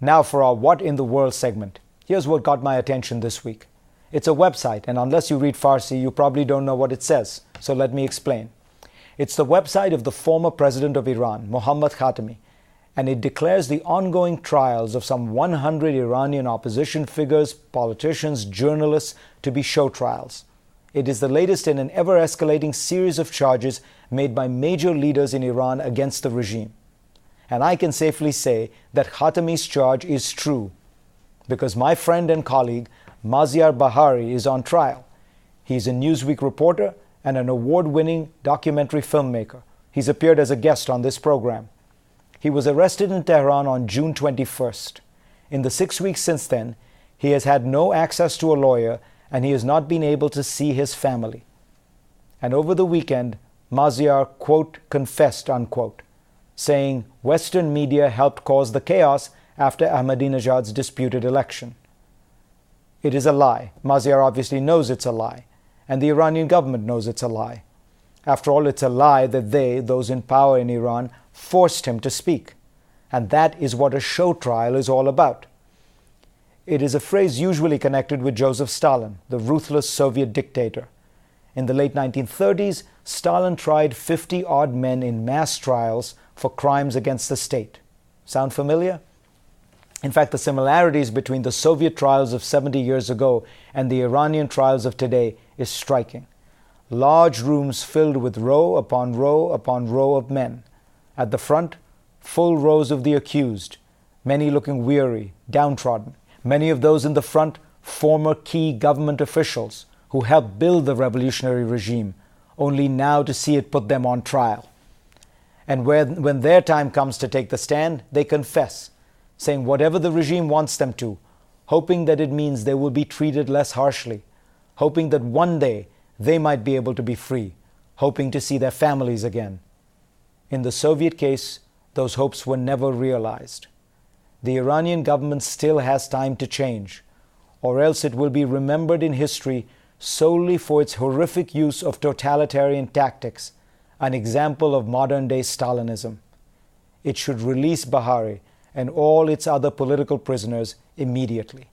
Now for our What in the World segment. Here's what got my attention this week. It's a website, and unless you read Farsi, you probably don't know what it says. So let me explain. It's the website of the former president of Iran, Mohammad Khatami, and it declares the ongoing trials of some 100 Iranian opposition figures, politicians, journalists to be show trials. It is the latest in an ever-escalating series of charges made by major leaders in Iran against the regime. And I can safely say that Khatami's charge is true, because my friend and colleague Maziar Bahari is on trial. He's a Newsweek reporter and an award-winning documentary filmmaker. He's appeared as a guest on this program. He was arrested in Tehran on June 21st. In the 6 weeks since then, he has had no access to a lawyer and he has not been able to see his family. And over the weekend, Maziar, quote, confessed, unquote, saying Western media helped cause the chaos after Ahmadinejad's disputed election. It is a lie. Maziar obviously knows it's a lie, and the Iranian government knows it's a lie. After all, it's a lie that they, those in power in Iran, forced him to speak. And that is what a show trial is all about. It is a phrase usually connected with Joseph Stalin, the ruthless Soviet dictator. In the late 1930s, Stalin tried 50-odd men in mass trials for crimes against the state. Sound familiar? In fact, the similarities between the Soviet trials of 70 years ago and the Iranian trials of today is striking. Large rooms filled with row upon row upon row of men. At the front, full rows of the accused, many looking weary, downtrodden. Many of those in the front, former key government officials who helped build the revolutionary regime, only now to see it put them on trial. And when their time comes to take the stand, they confess, saying whatever the regime wants them to, hoping that it means they will be treated less harshly, hoping that one day they might be able to be free, hoping to see their families again. In the Soviet case, those hopes were never realized. The Iranian government still has time to change, or else it will be remembered in history solely for its horrific use of totalitarian tactics, an example of modern-day Stalinism. It should release Bahari and all its other political prisoners immediately.